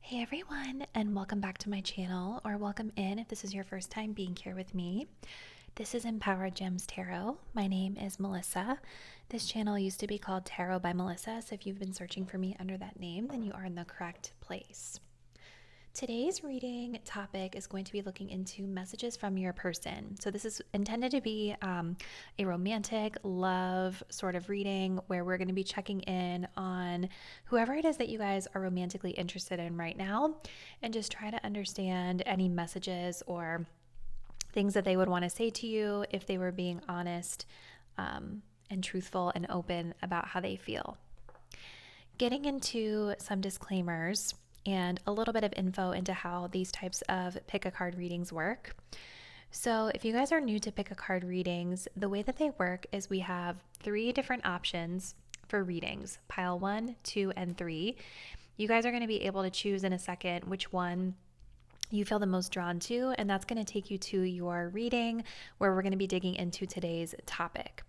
Hey everyone, and welcome back to my channel, or welcome in if this is your first time being here with me. This is Empowered Gems Tarot. My name is Melissa. This channel used to be called Tarot by Melissa, so if you've been searching for me under that name, then you are in the correct place. Today's reading topic is going to be looking into messages from your person. So this is intended to be a romantic love sort of reading where we're going to be checking in on whoever it is that you guys are romantically interested in right now and just try to understand any messages or things that they would want to say to you if they were being honest and truthful and open about how they feel. Getting into some disclaimers and a little bit of info into how these types of pick a card readings work. So if you guys are new to pick a card readings, the way that they work is we have 3 different options for readings, pile 1, 2, and 3. You guys are going to be able to choose in a second which one you feel the most drawn to, and that's going to take you to your reading where we're going to be digging into today's topic.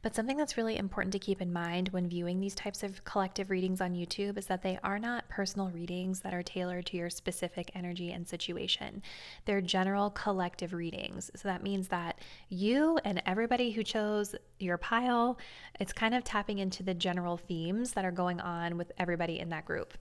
But something that's really important to keep in mind when viewing these types of collective readings on YouTube is that they are not personal readings that are tailored to your specific energy and situation. They're general collective readings. So that means that you and everybody who chose your pile, it's kind of tapping into the general themes that are going on with everybody in that group.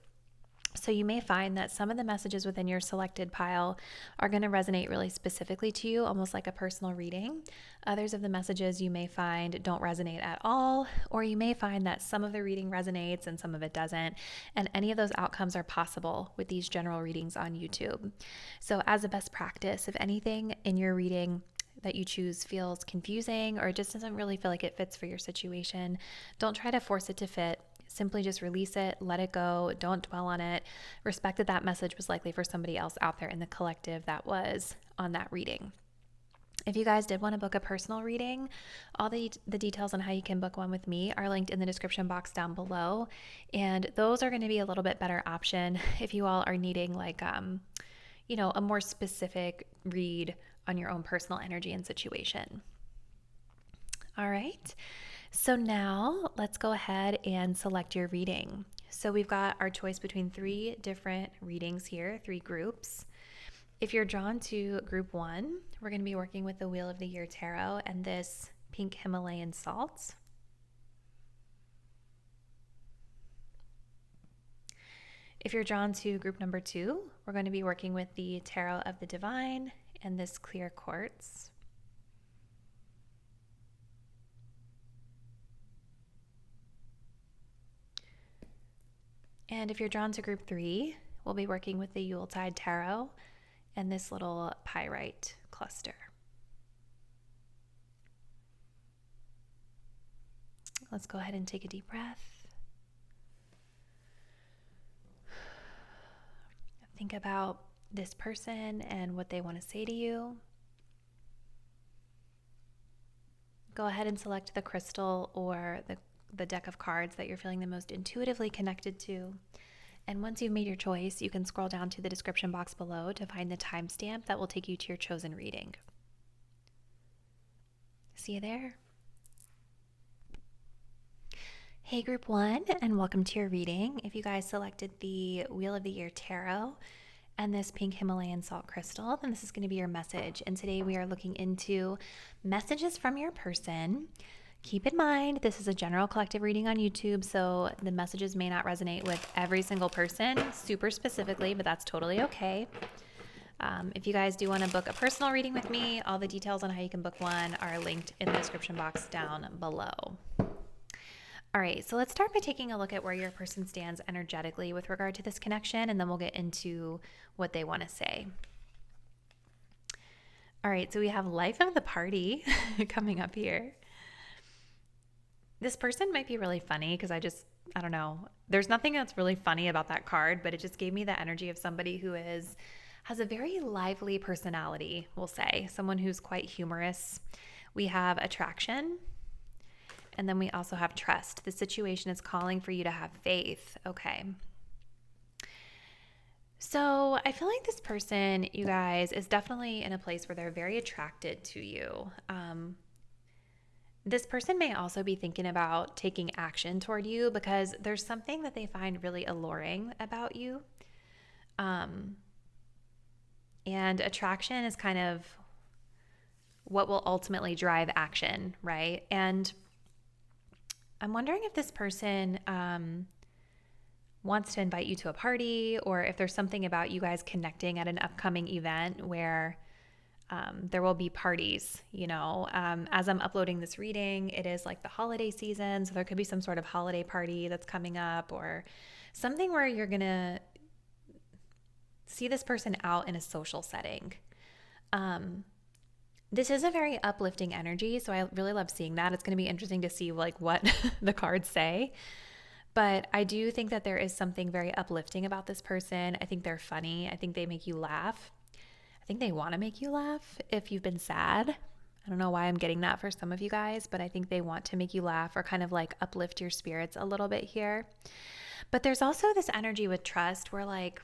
So you may find that some of the messages within your selected pile are going to resonate really specifically to you, almost like a personal reading. Others of the messages you may find don't resonate at all, or you may find that some of the reading resonates and some of it doesn't. And any of those outcomes are possible with these general readings on YouTube. So as a best practice, if anything in your reading that you choose feels confusing or it just doesn't really feel like it fits for your situation, don't try to force it to fit. Simply just release it, let it go, don't dwell on it. Respect that that message was likely for somebody else out there in the collective that was on that reading. If you guys did want to book a personal reading, all the details on how you can book one with me are linked in the description box down below. And those are going to be a little bit better option if you all are needing like, a more specific read on your own personal energy and situation. All right. So now let's go ahead and select your reading. So we've got our choice between 3 different readings here, 3 groups. If you're drawn to group 1, we're going to be working with the Wheel of the Year Tarot and this pink Himalayan salt. If you're drawn to group number 2, we're going to be working with the Tarot of the Divine and this clear quartz. And if you're drawn to group 3, we'll be working with the Yuletide Tarot and this little pyrite cluster. Let's go ahead and take a deep breath. Think about this person and what they want to say to you. Go ahead and select the crystal or the deck of cards that you're feeling the most intuitively connected to. And once you've made your choice, you can scroll down to the description box below to find the timestamp that will take you to your chosen reading. See you there. Hey group 1, and welcome to your reading. If you guys selected the Wheel of the Year Tarot and this pink Himalayan salt crystal, then this is going to be your message. And today we are looking into messages from your person. Keep in mind, this is a general collective reading on YouTube, so the messages may not resonate with every single person super specifically, but that's totally okay. If you guys do want to book a personal reading with me, all the details on how you can book one are linked in the description box down below. All right, so let's start by taking a look at where your person stands energetically with regard to this connection, and then we'll get into what they want to say. All right, so we have Life of the Party coming up here. This person might be really funny because I don't know. There's nothing that's really funny about that card, but it just gave me the energy of somebody who has a very lively personality, we'll say. Someone who's quite humorous. We have attraction, and then we also have trust. The situation is calling for you to have faith. Okay. So I feel like this person, you guys, is definitely in a place where they're very attracted to you. This person may also be thinking about taking action toward you because there's something that they find really alluring about you. And attraction is kind of what will ultimately drive action, right? And I'm wondering if this person wants to invite you to a party, or if there's something about you guys connecting at an upcoming event where there will be parties, as I'm uploading this reading, it is like the holiday season. So there could be some sort of holiday party that's coming up, or something where you're going to see this person out in a social setting. This is a very uplifting energy, so I really love seeing that. It's going to be interesting to see like what the cards say. But I do think that there is something very uplifting about this person. I think they're funny. I think they make you laugh. I think they want to make you laugh if you've been sad. I don't know why I'm getting that for some of you guys, but I think they want to make you laugh or kind of like uplift your spirits a little bit here. But there's also this energy with trust where like,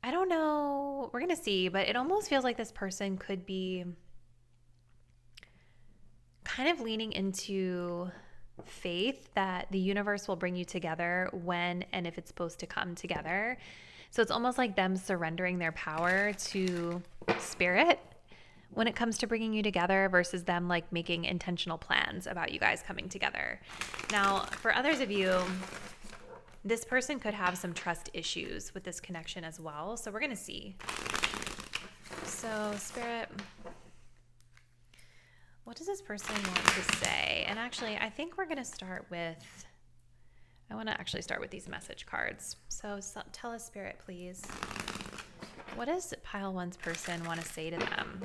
I don't know, we're going to see, but it almost feels like this person could be kind of leaning into faith that the universe will bring you together when and if it's supposed to come together. So it's almost like them surrendering their power to spirit when it comes to bringing you together versus them like making intentional plans about you guys coming together. Now, for others of you, this person could have some trust issues with this connection as well. So we're going to see. So Spirit, what does this person want to say? And actually, I think we're going to start with, I want to actually start with these message cards. So tell us, Spirit, please. What does Pile 1's person want to say to them?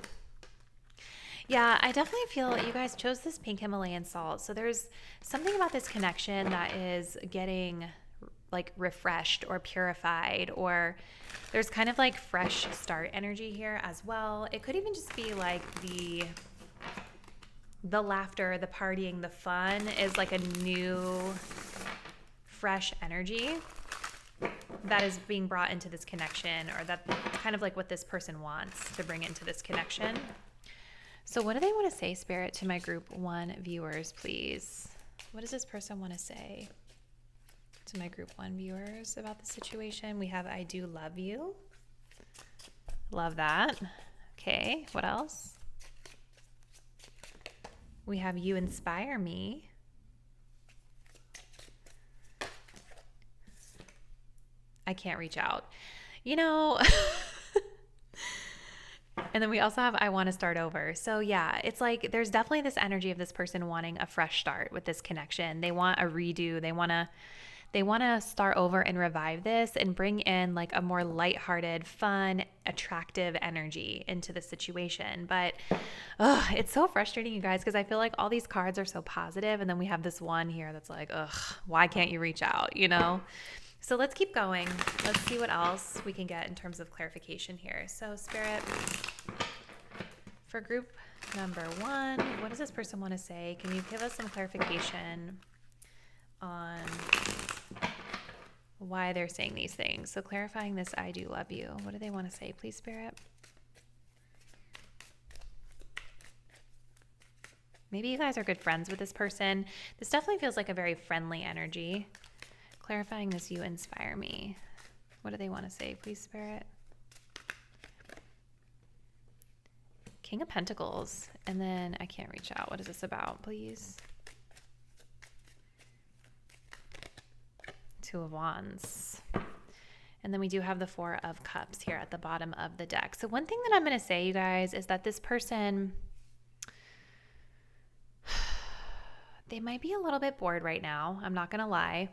Yeah, I definitely feel you guys chose this pink Himalayan salt. So there's something about this connection that is getting like refreshed or purified, or there's kind of like fresh start energy here as well. It could even just be like the laughter, the partying, the fun is like a new, fresh energy that is being brought into this connection, or that kind of like what this person wants to bring into this connection. So what do they want to say, Spirit, to my group 1 viewers, please? What does this person want to say to my group 1 viewers about the situation? We have, I do love you. Love that. Okay, what else? We have, you inspire me. I can't reach out. And then we also have, I want to start over. So yeah, it's like there's definitely this energy of this person wanting a fresh start with this connection. They want a redo. They want to start over and revive this and bring in like a more lighthearted, fun, attractive energy into the situation. But it's so frustrating, you guys, because I feel like all these cards are so positive, and then we have this one here that's like, why can't you reach out, So let's keep going. Let's see what else we can get in terms of clarification here. So Spirit, for group number 1, what does this person want to say? Can you give us some clarification on why they're saying these things? So clarifying this, I do love you. What do they want to say, please, Spirit? Maybe you guys are good friends with this person. This definitely feels like a very friendly energy. Clarifying this, you inspire me. What do they want to say, please, Spirit? King of Pentacles. And then I can't reach out. What is this about, please? 2 of Wands. And then we do have the 4 of Cups here at the bottom of the deck. So one thing that I'm going to say, you guys, is that this person, they might be a little bit bored right now. I'm not going to lie.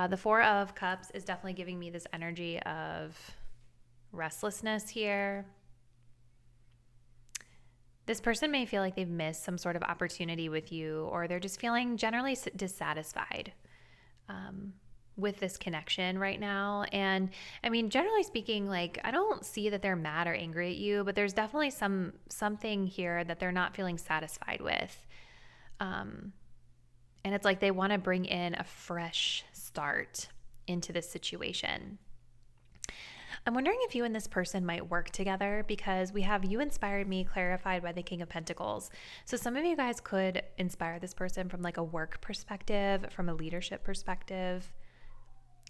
The 4 of Cups is definitely giving me this energy of restlessness here. This person may feel like they've missed some sort of opportunity with you, or they're just feeling generally dissatisfied with this connection right now. And I mean, generally speaking, like, I don't see that they're mad or angry at you, but there's definitely something here that they're not feeling satisfied with. And it's like they want to bring in a fresh start into this situation. I'm wondering if you and this person might work together, because we have you inspired me clarified by the King of Pentacles. So some of you guys could inspire this person from like a work perspective, from a leadership perspective.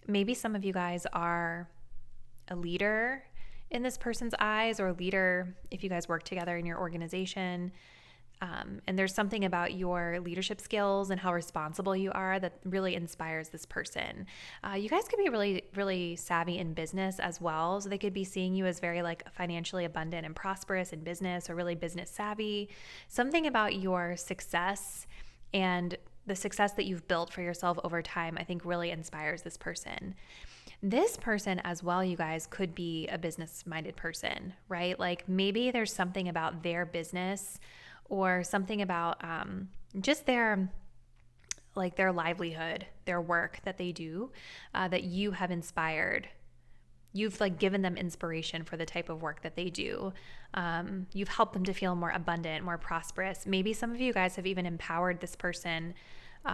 Maybe some of you guys are a leader in this person's eyes, or a leader if you guys work together in your organization. And there's something about your leadership skills and how responsible you are that really inspires this person. You guys could be really, really savvy in business as well. So they could be seeing you as very like financially abundant and prosperous in business, or really business savvy. Something about your success and the success that you've built for yourself over time, I think really inspires this person. This person as well, you guys, could be a business-minded person, right? Like maybe there's something about their business or something about just their livelihood, their work that they do, that you have inspired. You've like given them inspiration for the type of work that they do. You've helped them to feel more abundant, more prosperous. Maybe some of you guys have even empowered this person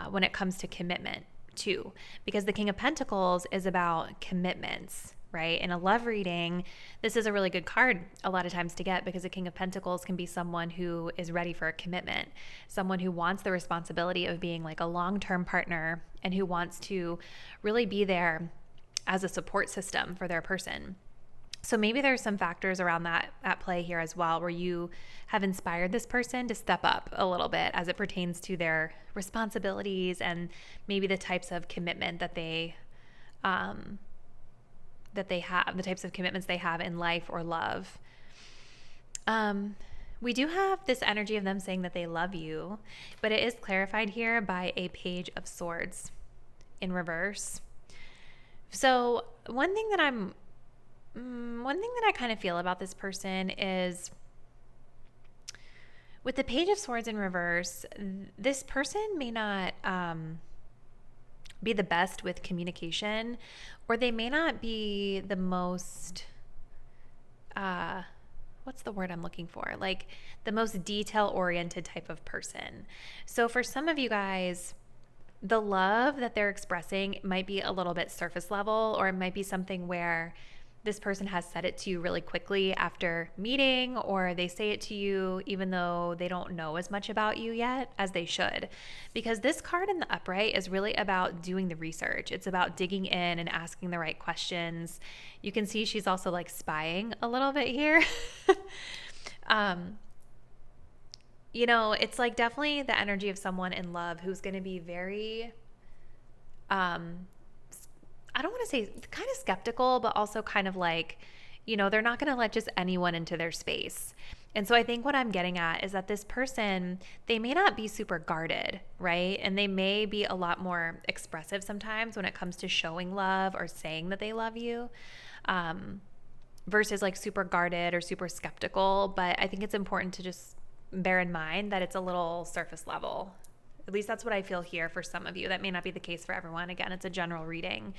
when it comes to commitment too, because the King of Pentacles is about commitments, right? In a love reading, this is a really good card a lot of times to get, because the King of Pentacles can be someone who is ready for a commitment, someone who wants the responsibility of being like a long-term partner and who wants to really be there as a support system for their person. So maybe there's some factors around that at play here as well, where you have inspired this person to step up a little bit as it pertains to their responsibilities and maybe the types of commitment that they have, the types of commitments they have in life or love. We do have this energy of them saying that they love you, but it is clarified here by a Page of Swords in reverse. So one thing that I kind of feel about this person is, with the Page of Swords in reverse, this person may not be the best with communication, or they may not be the most, what's the word I'm looking for? Like the most detail-oriented type of person. So for some of you guys, the love that they're expressing might be a little bit surface level, or it might be something where this person has said it to you really quickly after meeting, or they say it to you even though they don't know as much about you yet as they should. Because this card in the upright is really about doing the research. It's about digging in and asking the right questions. You can see she's also like spying a little bit here. You know, it's like definitely the energy of someone in love who's going to be very, I don't want to say kind of skeptical, but also kind of like, you know, they're not going to let just anyone into their space. And so I think what I'm getting at is that this person, they may not be super guarded, right? And they may be a lot more expressive sometimes when it comes to showing love or saying that they love you, versus like super guarded or super skeptical. But I think it's important to just bear in mind that it's a little surface level. At least that's what I feel here for some of you. That may not be the case for everyone. Again, it's a general reading.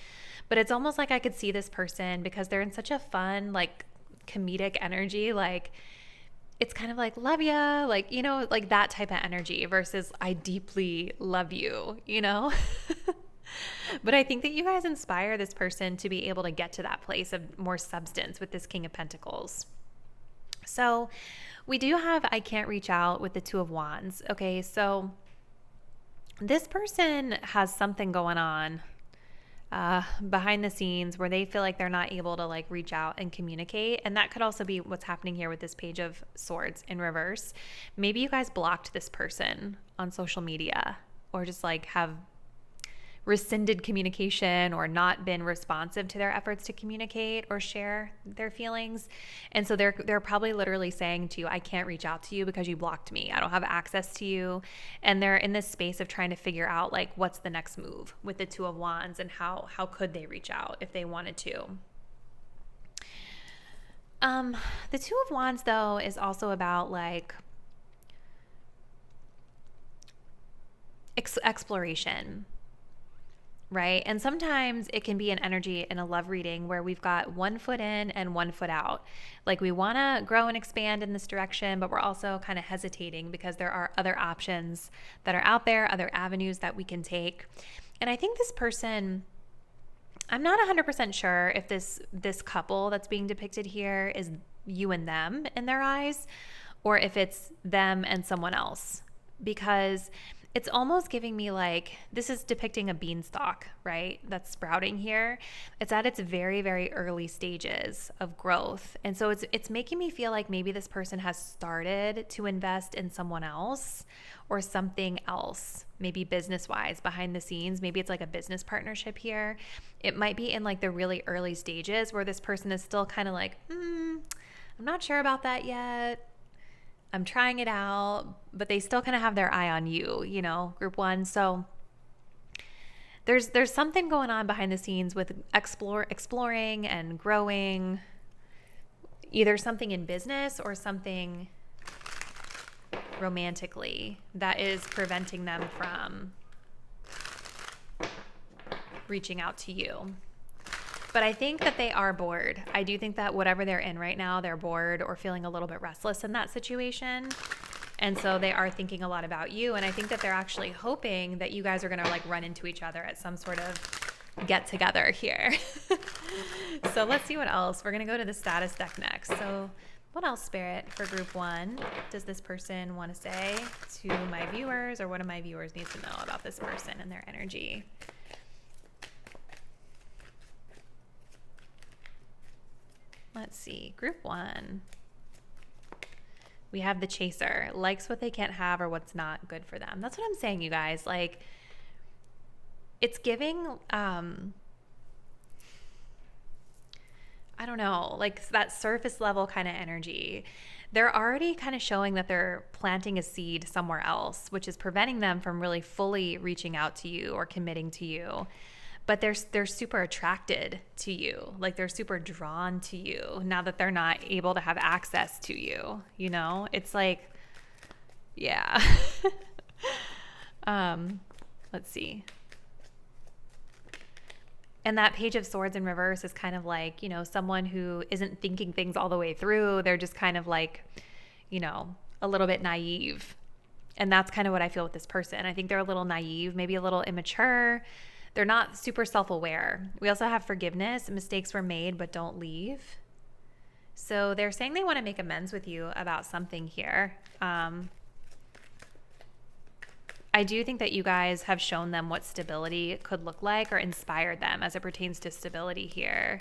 But it's almost like I could see this person, because they're in such a fun, like comedic energy. Like it's kind of like, love ya, like, you know, like that type of energy versus I deeply love you, you know? But I think that you guys inspire this person to be able to get to that place of more substance with this King of Pentacles. So we do have I can't reach out with the Two of Wands. Okay, so this person has something going on behind the scenes where they feel like they're not able to like reach out and communicate. And that could also be what's happening here with this Page of Swords in reverse. Maybe you guys blocked this person on social media, or just like have rescinded communication or not been responsive to their efforts to communicate or share their feelings. And so they're probably literally saying to you, I can't reach out to you because you blocked me. I don't have access to you. And they're in this space of trying to figure out like what's the next move with the Two of Wands, and how could they reach out if they wanted to. The Two of Wands though is also about like exploration. Right? And sometimes it can be an energy in a love reading where we've got one foot in and one foot out. Like we want to grow and expand in this direction, but we're also kind of hesitating because there are other options that are out there, other avenues that we can take. And I think this person, I'm not 100% sure if this couple that's being depicted here is you and them in their eyes, or if it's them and someone else. Because it's almost giving me like, this is depicting a beanstalk, right? That's sprouting here. It's at its very, very early stages of growth. And so it's making me feel like maybe this person has started to invest in someone else or something else, maybe business-wise behind the scenes. Maybe it's like a business partnership here. It might be in like the really early stages where this person is still kind of like, I'm not sure about that yet. I'm trying it out, but they still kind of have their eye on you, you know, group one. So there's something going on behind the scenes with exploring and growing, either something in business or something romantically that is preventing them from reaching out to you. But I think that they are bored. I do think that whatever they're in right now, they're bored or feeling a little bit restless in that situation. And so they are thinking a lot about you. And I think that they're actually hoping that you guys are going to like run into each other at some sort of get together here. So let's see what else. We're going to go to the status deck next. So what else, Spirit, for group one, does this person want to say to my viewers, or what do my viewers need to know about this person and their energy? Let's see, group one. We have the chaser, likes what they can't have or what's not good for them. That's what I'm saying, you guys. Like, it's giving, I don't know, like that surface level kind of energy. They're already kind of showing that they're planting a seed somewhere else, which is preventing them from really fully reaching out to you or committing to you. But they're super attracted to you. Like they're super drawn to you now that they're not able to have access to you, you know? It's like, yeah. Let's see. And that Page of Swords in reverse is kind of like, you know, someone who isn't thinking things all the way through. They're just kind of like, you know, a little bit naive. And that's kind of what I feel with this person. I think they're a little naive, maybe a little immature. They're not super self-aware. We also have forgiveness. Mistakes were made, but don't leave. So they're saying they want to make amends with you about something here. I do think that you guys have shown them what stability could look like or inspired them as it pertains to stability here.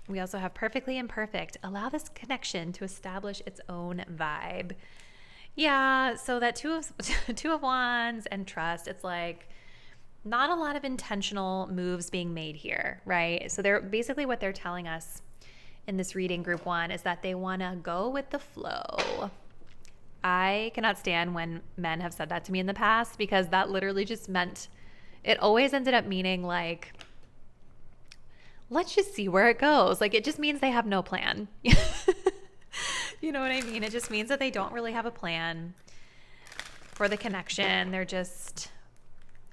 We also have perfectly imperfect. Allow this connection to establish its own vibe. Yeah, so that two of wands and trust, it's like, not a lot of intentional moves being made here, right? So they're basically, what they're telling us in this reading, group one, is that they want to go with the flow. I cannot stand when men have said that to me in the past, because that literally just meant, it always ended up meaning like, let's just see where it goes. Like it just means they have no plan. You know what I mean? It just means that they don't really have a plan for the connection. They're just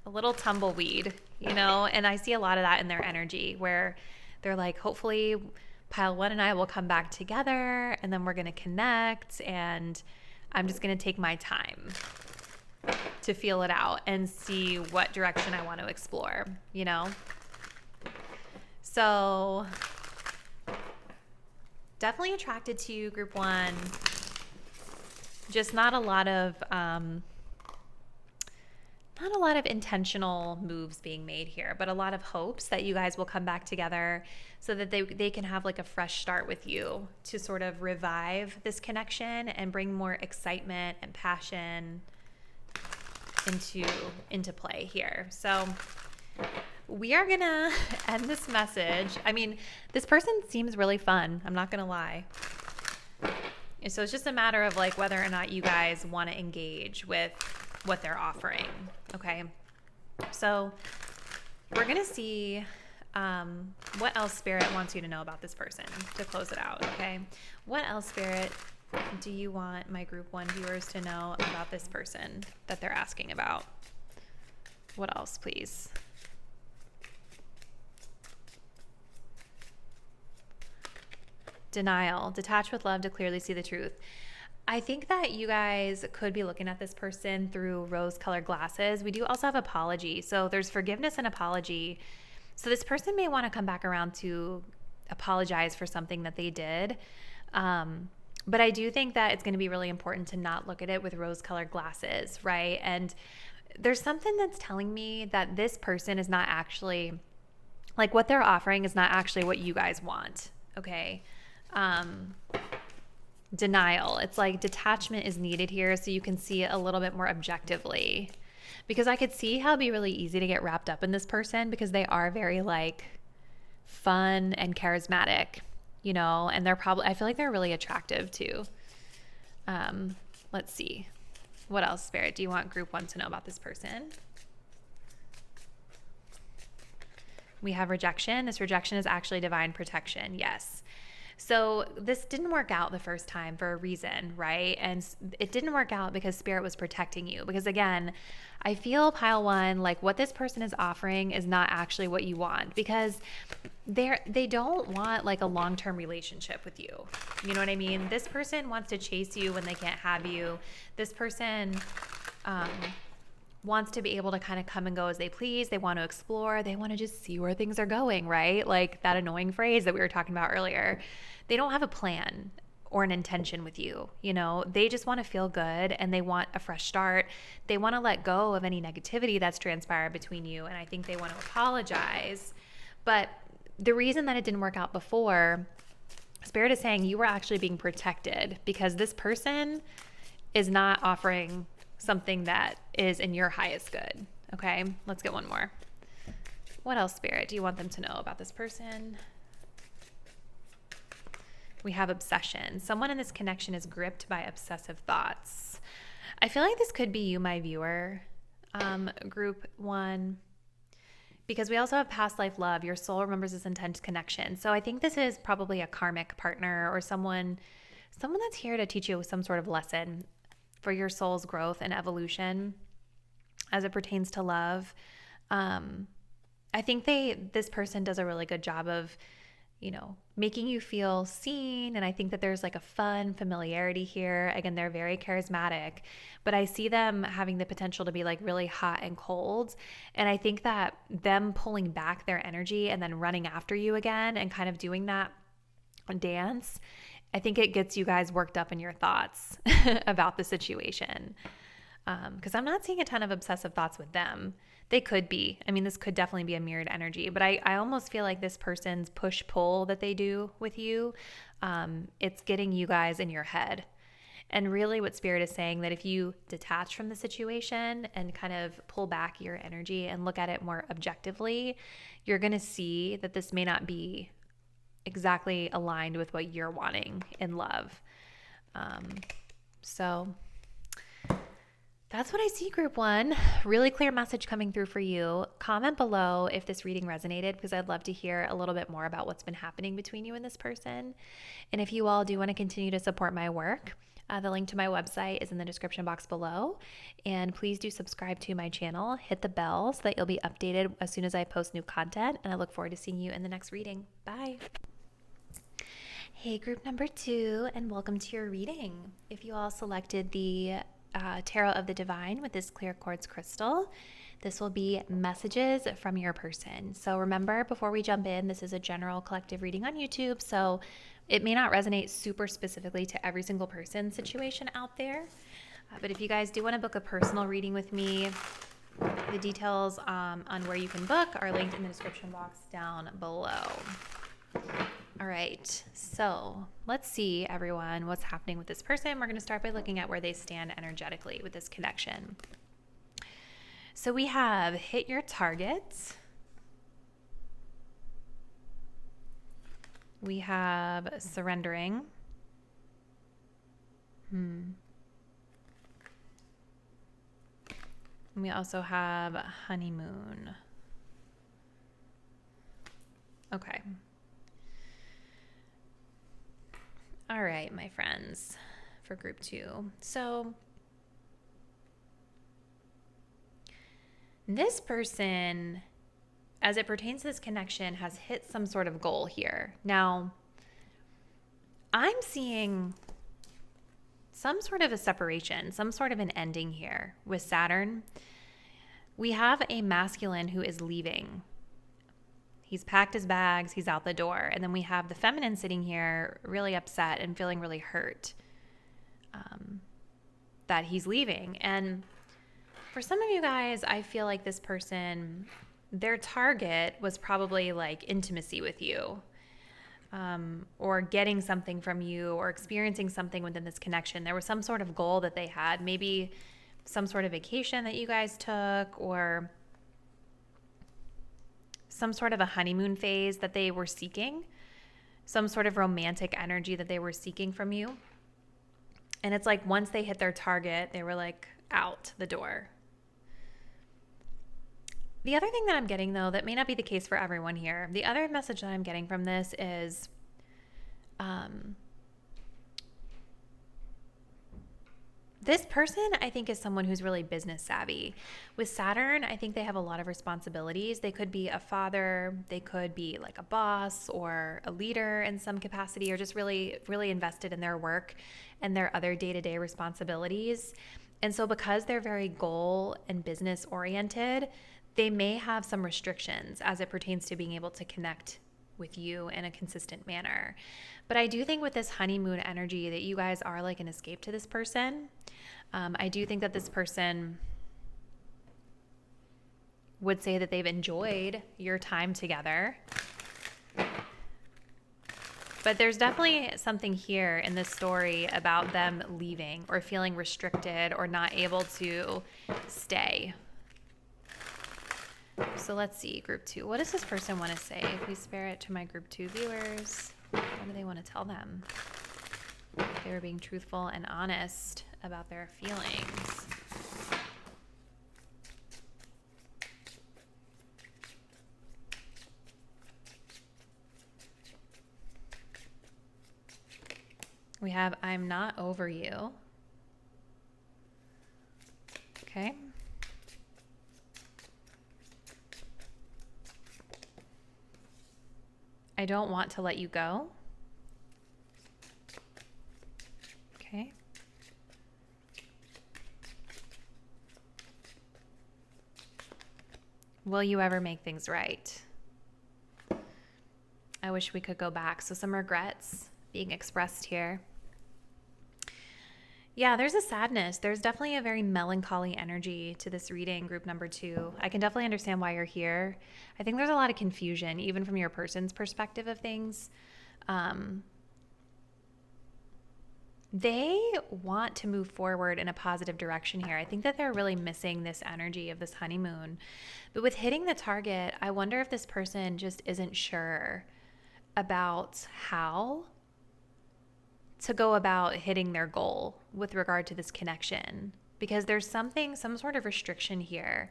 a little tumbleweed, you know? And I see a lot of that in their energy where they're like, hopefully pile one and I will come back together and then we're going to connect and I'm just going to take my time to feel it out and see what direction I want to explore, you know? So definitely attracted to you, group one. Just not a lot of intentional moves being made here, but a lot of hopes that you guys will come back together so that they can have like a fresh start with you to sort of revive this connection and bring more excitement and passion into play here. So we are gonna end this message. I mean, this person seems really fun, I'm not gonna lie. And so it's just a matter of like whether or not you guys want to engage with what they're offering. Okay, so we're gonna see what else Spirit wants you to know about this person to close it out. Okay, what else, Spirit, do you want my group one viewers to know about this person that they're asking about? What else, please? Denial. Detach with love to clearly see the truth. I think that you guys could be looking at this person through rose-colored glasses. We do also have apology. So there's forgiveness and apology. So this person may want to come back around to apologize for something that they did. But I do think that it's going to be really important to not look at it with rose-colored glasses, right? And there's something that's telling me that this person is not actually, like, what they're offering is not actually what you guys want, okay? Denial. It's like detachment is needed here so you can see it a little bit more objectively. Because I could see how it'd be really easy to get wrapped up in this person because they are very, like, fun and charismatic, you know, and they're probably, I feel like they're really attractive too. Let's see. What else, Spirit, do you want group 1 to know about this person? We have rejection. This rejection is actually divine protection. Yes. So this didn't work out the first time for a reason, right? And it didn't work out because Spirit was protecting you. Because again, I feel, pile 1, like what this person is offering is not actually what you want, because they don't want like a long-term relationship with you. You know what I mean? This person wants to chase you when they can't have you. This person wants to be able to kind of come and go as they please. They want to explore. They want to just see where things are going, right? Like that annoying phrase that we were talking about earlier. They don't have a plan or an intention with you. You know, they just want to feel good and they want a fresh start. They want to let go of any negativity that's transpired between you. And I think they want to apologize. But the reason that it didn't work out before, Spirit is saying you were actually being protected because this person is not offering something that is in your highest good. Okay, let's get one more. What else, Spirit, do you want them to know about this person? We have obsession. Someone in this connection is gripped by obsessive thoughts. I feel like this could be you, my viewer, group 1, because we also have past life love. Your soul remembers this intense connection. So I think this is probably a karmic partner or someone that's here to teach you some sort of lesson for your soul's growth and evolution as it pertains to love. I think this person does a really good job of, you know, making you feel seen. And I think that there's like a fun familiarity here. Again, they're very charismatic, but I see them having the potential to be like really hot and cold. And I think that them pulling back their energy and then running after you again and kind of doing that dance, I think it gets you guys worked up in your thoughts about the situation. Because I'm not seeing a ton of obsessive thoughts with them. They could be. I mean, this could definitely be a mirrored energy, but I almost feel like this person's push-pull that they do with you, it's getting you guys in your head. And really what Spirit is saying, that if you detach from the situation and kind of pull back your energy and look at it more objectively, you're going to see that this may not be exactly aligned with what you're wanting in love. So that's what I see, group 1. Really clear message coming through for you. Comment below if this reading resonated, because I'd love to hear a little bit more about what's been happening between you and this person. And if you all do want to continue to support my work, the link to my website is in the description box below. And please do subscribe to my channel. Hit the bell so that you'll be updated as soon as I post new content. And I look forward to seeing you in the next reading. Bye. Hey, group number 2, and welcome to your reading. If you all selected the Tarot of the Divine with this clear quartz crystal, this will be messages from your person. So remember, before we jump in, this is a general collective reading on YouTube, so it may not resonate super specifically to every single person's situation out there. But if you guys do want to book a personal reading with me, the details on where you can book are linked in the description box down below. All right, so let's see, everyone, what's happening with this person. We're going to start by looking at where they stand energetically with this connection. So we have hit your target. We have surrendering. And we also have honeymoon. Okay. All right, my friends, for group 2. So this person, as it pertains to this connection, has hit some sort of goal here. Now, I'm seeing some sort of a separation, some sort of an ending here with Saturn. We have a masculine who is leaving. He's packed his bags. He's out the door. And then we have the feminine sitting here really upset and feeling really hurt that he's leaving. And for some of you guys, I feel like this person, their target was probably like intimacy with you, or getting something from you, or experiencing something within this connection. There was some sort of goal that they had, maybe some sort of vacation that you guys took, or some sort of a honeymoon phase that they were seeking, some sort of romantic energy that they were seeking from you. And it's like once they hit their target, they were like out the door. The other thing that I'm getting, though, that may not be the case for everyone here, the other message that I'm getting from this is this person, I think, is someone who's really business savvy. With Saturn, I think they have a lot of responsibilities. They could be a father, they could be like a boss or a leader in some capacity, or just really, really invested in their work and their other day-to-day responsibilities. And so because they're very goal and business oriented, they may have some restrictions as it pertains to being able to connect with you in a consistent manner. But I do think with this honeymoon energy that you guys are like an escape to this person. I do think that this person would say that they've enjoyed your time together. But there's definitely something here in this story about them leaving or feeling restricted or not able to stay. So let's see, group 2. What does this person want to say? Please spare it to my group 2 viewers. What do they want to tell them? They were being truthful and honest about their feelings. We have, I'm not over you. Okay. I don't want to let you go. Okay. Will you ever make things right? I wish we could go back. So some regrets being expressed here. Yeah, there's a sadness. There's definitely a very melancholy energy to this reading, group number 2. I can definitely understand why you're here. I think there's a lot of confusion, even from your person's perspective of things. They want to move forward in a positive direction here. I think that they're really missing this energy of this honeymoon. But with hitting the target, I wonder if this person just isn't sure about how to go about hitting their goal with regard to this connection, because there's some sort of restriction here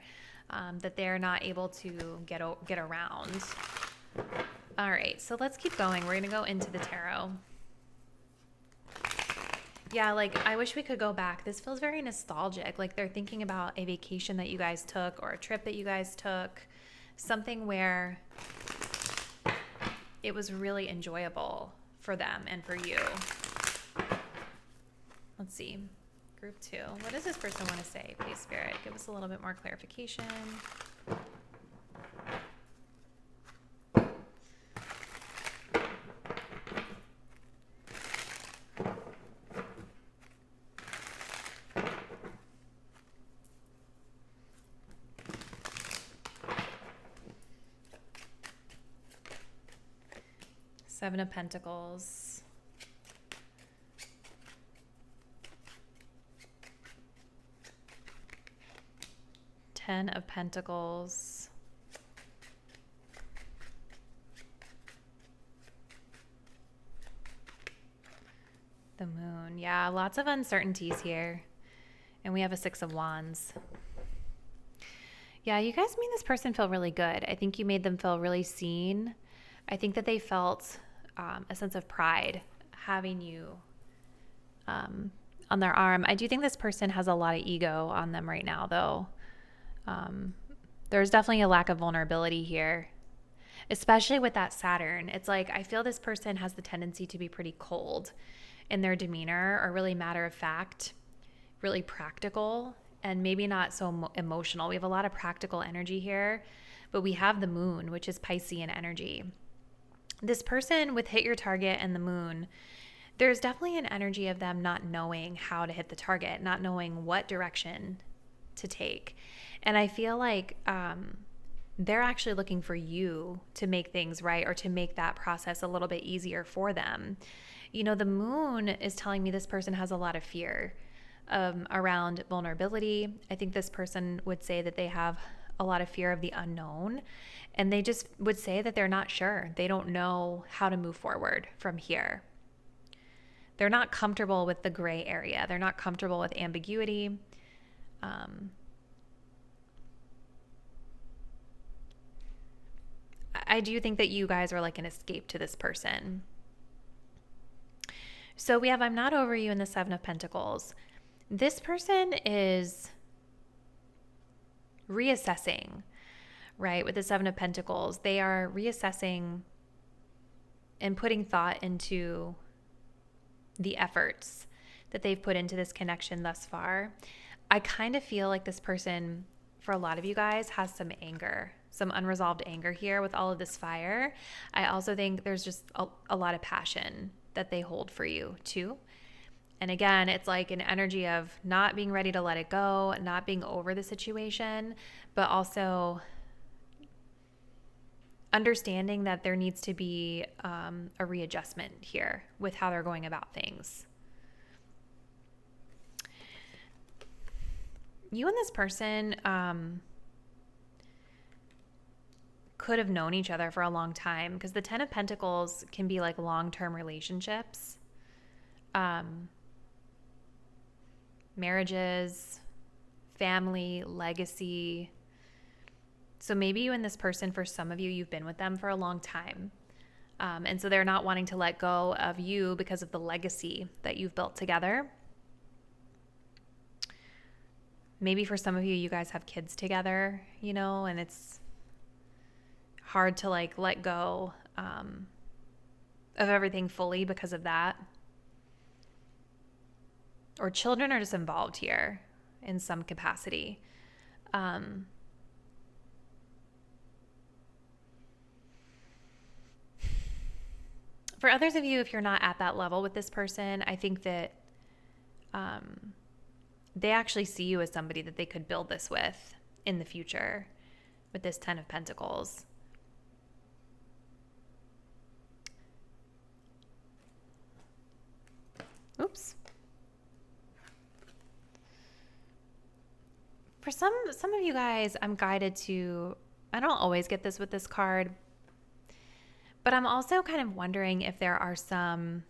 that they're not able to get around. All right, so let's keep going. We're gonna go into the tarot. Yeah, like I wish we could go back. This feels very nostalgic. Like they're thinking about a vacation that you guys took or a trip that you guys took, something where it was really enjoyable for them and for you. Let's see. Group 2. What does this person want to say? Please, Spirit, give us a little bit more clarification. Seven of Pentacles. Ten of Pentacles. The Moon. Yeah, lots of uncertainties here. And we have a Six of Wands. Yeah, you guys made this person feel really good. I think you made them feel really seen. I think that they felt a sense of pride having you on their arm. I do think this person has a lot of ego on them right now, though. There's definitely a lack of vulnerability here, especially with that Saturn. It's like I feel this person has the tendency to be pretty cold in their demeanor, or really matter of fact, really practical, and maybe not so emotional. We have a lot of practical energy here, but we have the moon, which is Piscean energy. This person with hit your target and the moon, there's definitely an energy of them not knowing how to hit the target, not knowing what direction to take. And I feel like they're actually looking for you to make things right or to make that process a little bit easier for them. You know, the moon is telling me this person has a lot of fear around vulnerability. I think this person would say that they have a lot of fear of the unknown, and they just would say that they're not sure. They don't know how to move forward from here. They're not comfortable with the gray area. They're not comfortable with ambiguity. I do think that you guys are like an escape to this person. So we have I'm not over you in the Seven of Pentacles. This person is reassessing, right? With the Seven of Pentacles, they are reassessing and putting thought into the efforts that they've put into this connection thus far. I kind of feel like this person, for a lot of you guys, has some anger, some unresolved anger here with all of this fire. I also think there's just a lot of passion that they hold for you too. And again, it's like an energy of not being ready to let it go, not being over the situation, but also understanding that there needs to be a readjustment here with how they're going about things. You and this person could have known each other for a long time, because the Ten of Pentacles can be like long-term relationships, marriages, family, legacy. So maybe you and this person, for some of you, you've been with them for a long time. And so they're not wanting to let go of you because of the legacy that you've built together. Maybe for some of you, you guys have kids together, you know, and it's hard to like let go of everything fully because of that. Or children are just involved here in some capacity. For others of you, if you're not at that level with this person, I think that they actually see you as somebody that they could build this with in the future with this Ten of Pentacles. Oops. For some of you guys, I'm guided to, I don't always get this with this card, but I'm also kind of wondering if there are some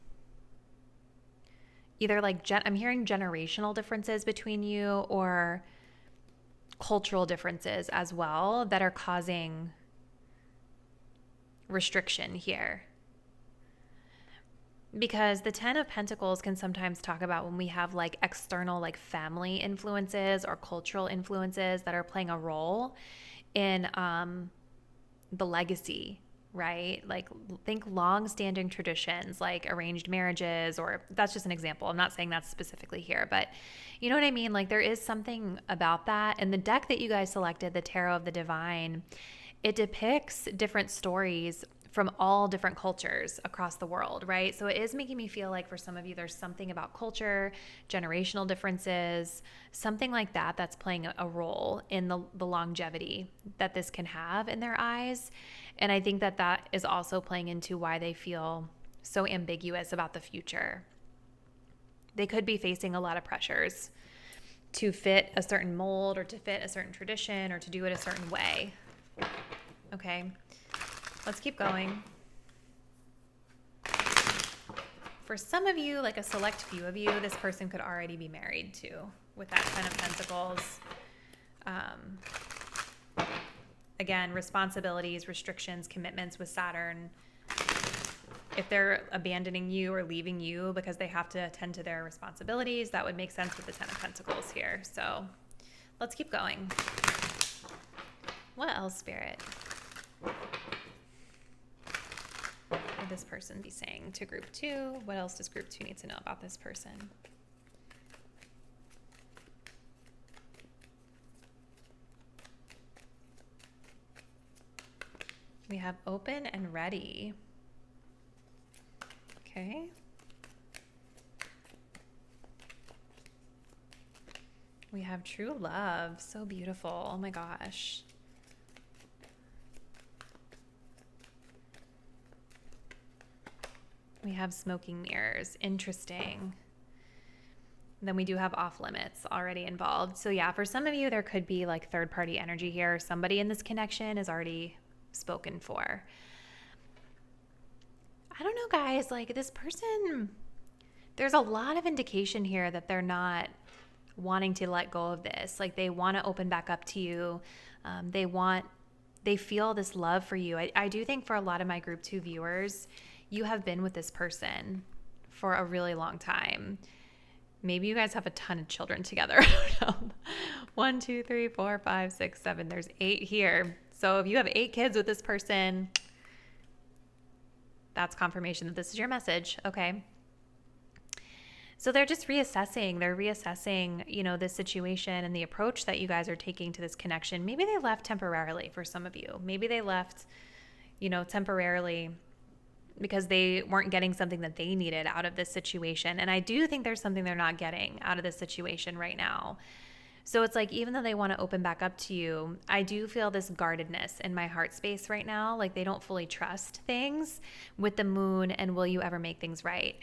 either like I'm hearing generational differences between you or cultural differences as well that are causing restriction here. Because the Ten of Pentacles can sometimes talk about when we have like external like family influences or cultural influences that are playing a role in the legacy, right? Like think long-standing traditions like arranged marriages, or that's just an example. I'm not saying that's specifically here, but you know what I mean? Like there is something about that. And the deck that you guys selected, the Tarot of the Divine, it depicts different stories from all different cultures across the world, right? So it is making me feel like for some of you, there's something about culture, generational differences, something like that that's playing a role in the longevity that this can have in their eyes. And I think that that is also playing into why they feel so ambiguous about the future. They could be facing a lot of pressures to fit a certain mold or to fit a certain tradition or to do it a certain way. Okay. Let's keep going. For some of you, like a select few of you, this person could already be married to with that Ten of Pentacles. Again, responsibilities, restrictions, commitments with Saturn. If they're abandoning you or leaving you because they have to attend to their responsibilities, that would make sense with the Ten of Pentacles here. So let's keep going. What else, Spirit? Would this person be saying to group 2? What else does group 2 need to know about this person? We have open and ready. Okay. We have true love. So beautiful. Oh my gosh. We have smoking mirrors. Interesting. Then we do have off limits already involved. So yeah, for some of you, there could be like third party energy here. Somebody in this connection is already spoken for. I don't know, guys, like this person, there's a lot of indication here that they're not wanting to let go of this. Like they want to open back up to you. They feel this love for you. I do think for a lot of my group 2 viewers, you have been with this person for a really long time. Maybe you guys have a ton of children together. I don't know. 1, 2, 3, 4, 5, 6, 7. There's 8 here. So if you have 8 kids with this person, that's confirmation that this is your message. Okay. So they're just reassessing. They're reassessing, you know, this situation and the approach that you guys are taking to this connection. Maybe they left temporarily for some of you. Maybe they left, you know, temporarily because they weren't getting something that they needed out of this situation. And I do think there's something they're not getting out of this situation right now. So it's like, even though they want to open back up to you, I do feel this guardedness in my heart space right now. Like they don't fully trust things with the moon and will you ever make things right?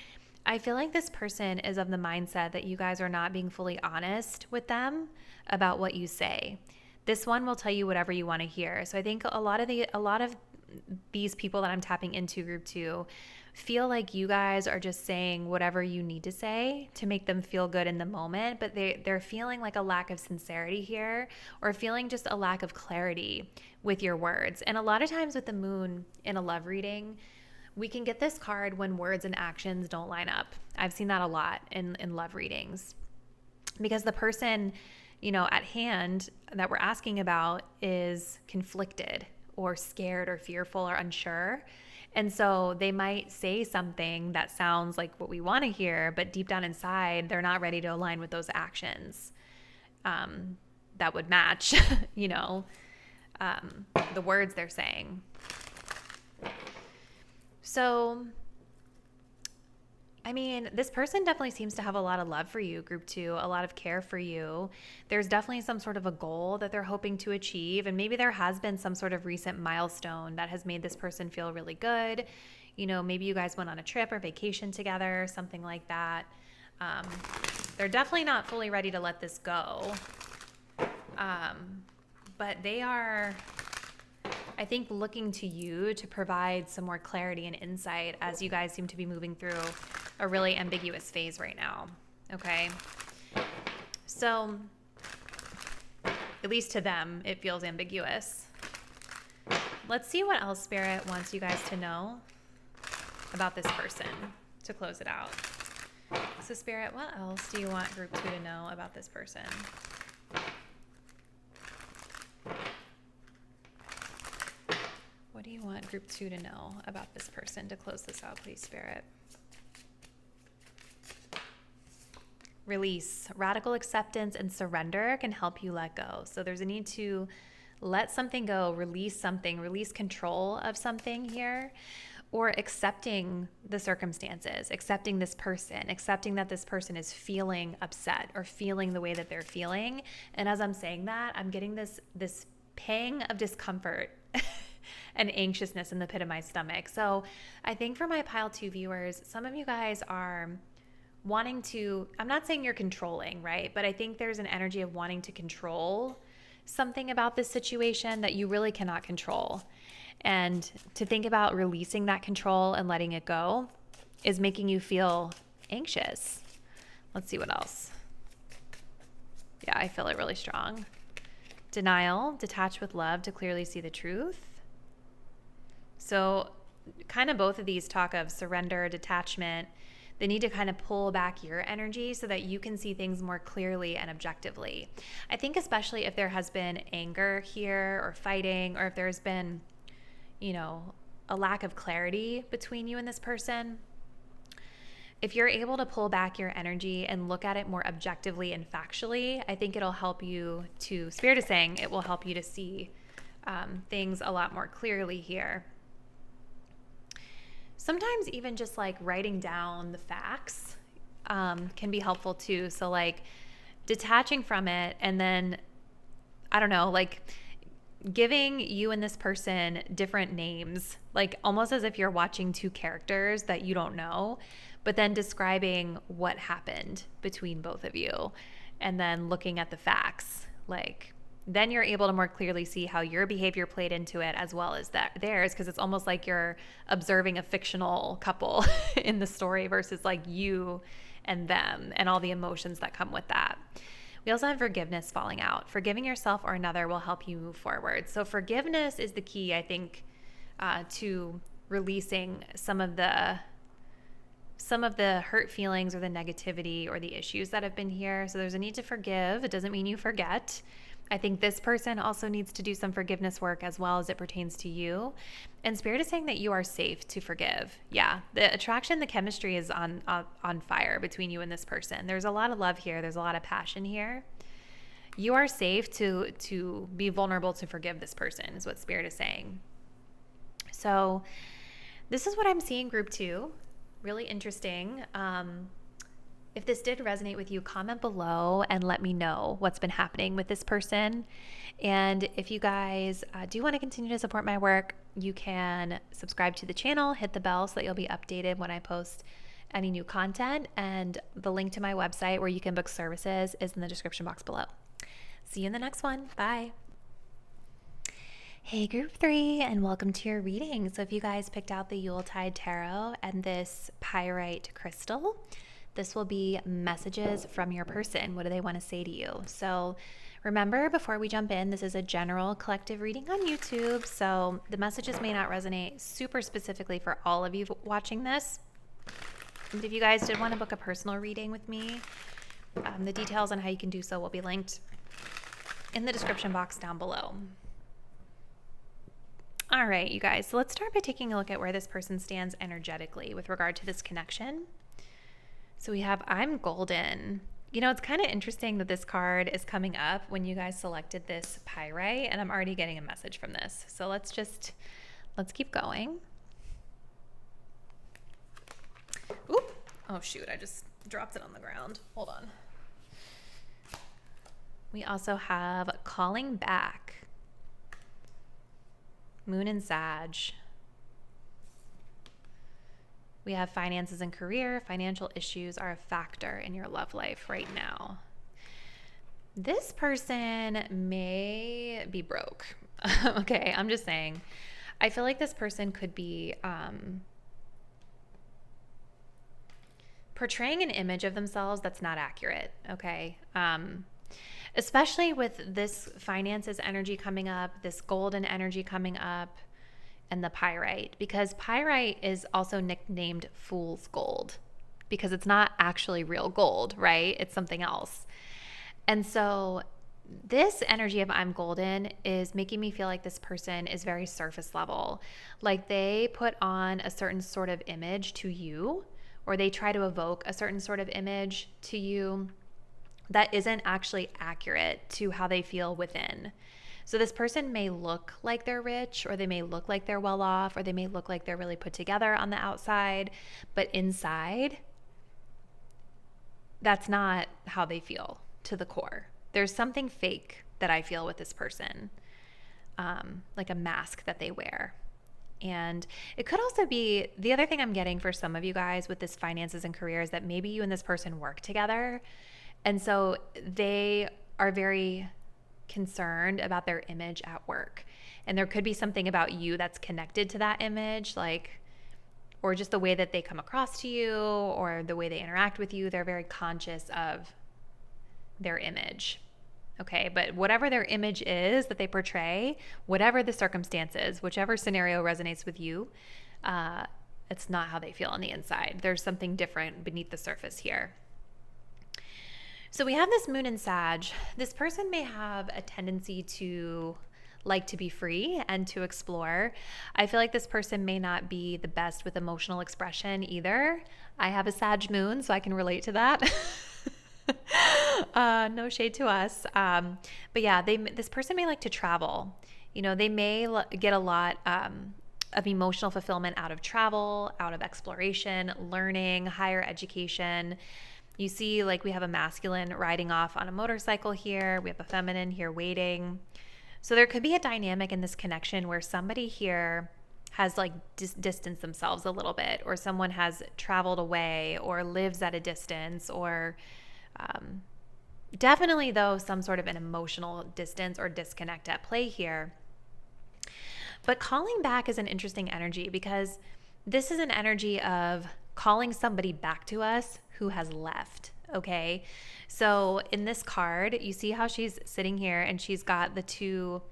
I feel like this person is of the mindset that you guys are not being fully honest with them about what you say. This one will tell you whatever you want to hear. So I think a lot of these people that I'm tapping into group 2 feel like you guys are just saying whatever you need to say to make them feel good in the moment, but they're feeling like a lack of sincerity here, or feeling just a lack of clarity with your words. And a lot of times with the moon in a love reading, we can get this card when words and actions don't line up. I've seen that a lot in love readings, because the person, you know, at hand that we're asking about is conflicted or scared or fearful or unsure. And so they might say something that sounds like what we want to hear, but deep down inside, they're not ready to align with those actions that would match, you know, the words they're saying. So, I mean, this person definitely seems to have a lot of love for you, group 2, a lot of care for you. There's definitely some sort of a goal that they're hoping to achieve. And maybe there has been some sort of recent milestone that has made this person feel really good. You know, maybe you guys went on a trip or vacation together, something like that. They're definitely not fully ready to let this go. But they are, I think, looking to you to provide some more clarity and insight as you guys seem to be moving through a really ambiguous phase right now. Okay. So at least to them, it feels ambiguous. Let's see what else Spirit wants you guys to know about this person to close it out. So Spirit, what else do you want group 2 to know about this person? What do you want group 2 to know about this person to close this out, please, Spirit? Release. Radical acceptance and surrender can help you let go. So there's a need to let something go, release something, release control of something here, or accepting the circumstances, accepting this person, accepting that this person is feeling upset or feeling the way that they're feeling. And as I'm saying that, I'm getting this pang of discomfort and anxiousness in the pit of my stomach. So I think for my pile 2 viewers, some of you guys are wanting to, I'm not saying you're controlling, right? But I think there's an energy of wanting to control something about this situation that you really cannot control. And to think about releasing that control and letting it go is making you feel anxious. Let's see what else. Yeah, I feel it really strong. Denial, detach with love to clearly see the truth. So kind of both of these talk of surrender, detachment. They need to kind of pull back your energy so that you can see things more clearly and objectively. I think especially if there has been anger here or fighting, or if there's been, you know, a lack of clarity between you and this person, if you're able to pull back your energy and look at it more objectively and factually, I think it'll help you to, Spirit is saying, it will help you to see things a lot more clearly here. Sometimes even just like writing down the facts can be helpful too. So like detaching from it and then, I don't know, like giving you and this person different names, like almost as if you're watching two characters that you don't know, but then describing what happened between both of you and then looking at the facts. Like then you're able to more clearly see how your behavior played into it as well as theirs, because it's almost like you're observing a fictional couple in the story versus like you and them and all the emotions that come with that. We also have forgiveness falling out. Forgiving yourself or another will help you move forward. So forgiveness is the key, I think, to releasing some of the hurt feelings or the negativity or the issues that have been here. So there's a need to forgive. It doesn't mean you forget. I think this person also needs to do some forgiveness work as well as it pertains to you. And Spirit is saying that you are safe to forgive. Yeah, the attraction, the chemistry is on fire between you and this person. There's a lot of love here. There's a lot of passion here. You are safe to be vulnerable to forgive this person is what Spirit is saying. So this is what I'm seeing, group 2. Really interesting. If this did resonate with you, comment below and let me know what's been happening with this person. And if you guys do want to continue to support my work, you can subscribe to the channel, hit the bell so that you'll be updated when I post any new content. And the link to my website where you can book services is in the description box below. See you in the next one. Bye. Hey group 3, and welcome to your reading. So if you guys picked out the Yuletide Tarot and this pyrite crystal, this will be messages from your person. What do they want to say to you? So remember, before we jump in, this is a general collective reading on YouTube. So the messages may not resonate super specifically for all of you watching this. But if you guys did want to book a personal reading with me, the details on how you can do so will be linked in the description box down below. All right, you guys, so let's start by taking a look at where this person stands energetically with regard to this connection. So we have I'm golden. You know, it's kind of interesting that this card is coming up when you guys selected this pyrite, and I'm already getting a message from this. So let's keep going. Oop. Oh shoot, I just dropped it on the ground. Hold on. We also have calling back. Moon and Sag. We have finances and career. Financial issues are a factor in your love life right now. This person may be broke. Okay, I'm just saying. I feel like this person could be portraying an image of themselves that's not accurate, okay? Especially with this finances energy coming up, this golden energy coming up, and the pyrite, because pyrite is also nicknamed fool's gold because it's not actually real gold, right? It's something else. And so this energy of I'm golden is making me feel like this person is very surface level, like they put on a certain sort of image to you, or they try to evoke a certain sort of image to you that isn't actually accurate to how they feel within. So this person may look like they're rich, or they may look like they're well off, or they may look like they're really put together on the outside, but inside, that's not how they feel to the core. There's something fake that I feel with this person, like a mask that they wear. And it could also be, the other thing I'm getting for some of you guys with this finances and career is that maybe you and this person work together. And so they are very concerned about their image at work. And there could be something about you that's connected to that image, like, or just the way that they come across to you or the way they interact with you. They're very conscious of their image. Okay, but whatever their image is that they portray, whatever the circumstances, whichever scenario resonates with you, it's not how they feel on the inside. There's something different beneath the surface here. So we have this moon and Sag. This person may have a tendency to like to be free and to explore. I feel like this person may not be the best with emotional expression either. I have a Sag moon, so I can relate to that. No shade to us. But yeah, this person may like to travel They may get a lot of emotional fulfillment out of travel, out of exploration, learning, higher education. You see, like, we have a masculine riding off on a motorcycle here. We have a feminine here waiting. So there could be a dynamic in this connection where somebody here has like distanced themselves a little bit, or someone has traveled away or lives at a distance, or definitely, though, some sort of an emotional distance or disconnect at play here. But calling back is an interesting energy because this is an energy of calling somebody back to us who has left, okay? So in this card, you see how she's sitting here and she's got the two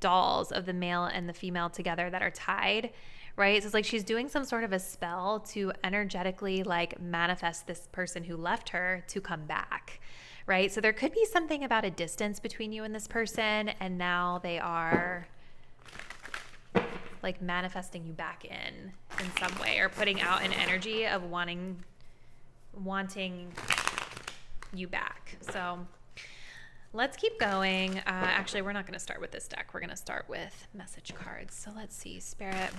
dolls of the male and the female together that are tied, right? So it's like she's doing some sort of a spell to energetically like manifest this person who left her to come back, right? So there could be something about a distance between you and this person, and now they are like manifesting you back in some way, or putting out an energy of wanting you back. So let's keep going. Actually, we're not going to start with this deck. We're going to start with message cards. So let's see, Spirit,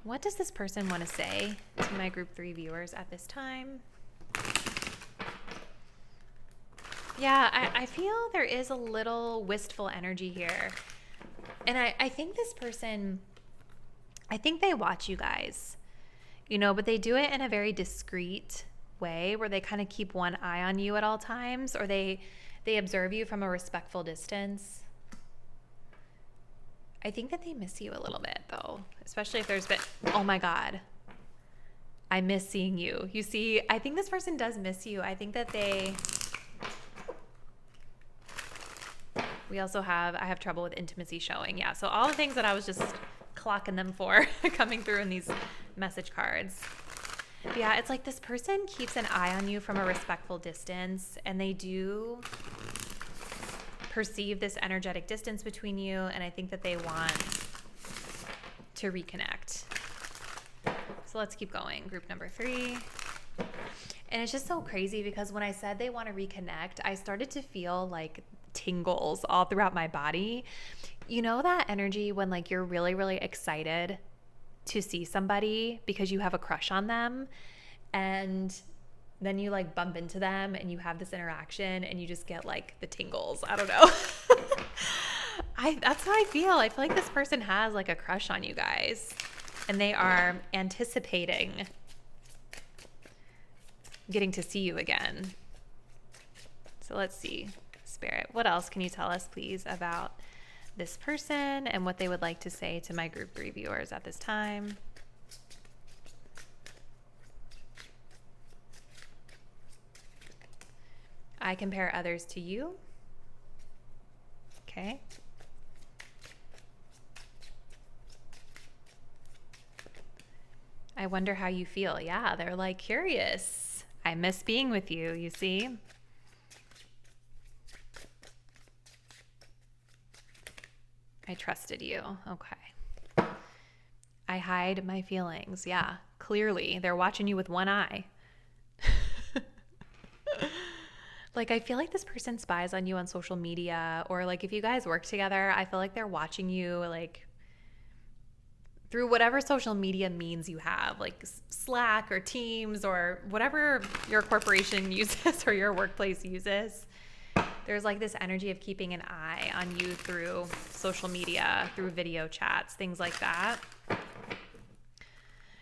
what does this person want to say to my group 3 viewers at this time? Yeah, I feel there is a little wistful energy here. And I think this person, I think they watch you guys, but they do it in a very discreet way where they kind of keep one eye on you at all times, or they observe you from a respectful distance. I think that they miss you a little bit, though, especially if there's been, oh my God, I miss seeing you. You see, I think this person does miss you. I think that we also I have trouble with intimacy showing. Yeah, so all the things that I was just clocking them for coming through in these message cards. Yeah, it's like this person keeps an eye on you from a respectful distance, and they do perceive this energetic distance between you, and I think that they want to reconnect. So let's keep going. Group number 3. And it's just so crazy because when I said they want to reconnect, I started to feel like tingles all throughout my body. You know that energy when like you're really, really excited to see somebody because you have a crush on them, and then you like bump into them and you have this interaction and you just get like the tingles. I don't know. That's how I feel. I feel like this person has like a crush on you guys, and they are anticipating getting to see you again. So let's see, Spirit, what else can you tell us, please, about this person and what they would like to say to my group 3 viewers at this time? I compare others to you. Okay. I wonder how you feel. Yeah, they're like curious. I miss being with you, you see? I trusted you. Okay. I hide my feelings. Yeah, clearly they're watching you with one eye. Like, I feel like this person spies on you on social media, or like if you guys work together, I feel like they're watching you like through whatever social media means you have, like Slack or Teams or whatever your corporation uses or your workplace uses. There's like this energy of keeping an eye on you through social media, through video chats, things like that.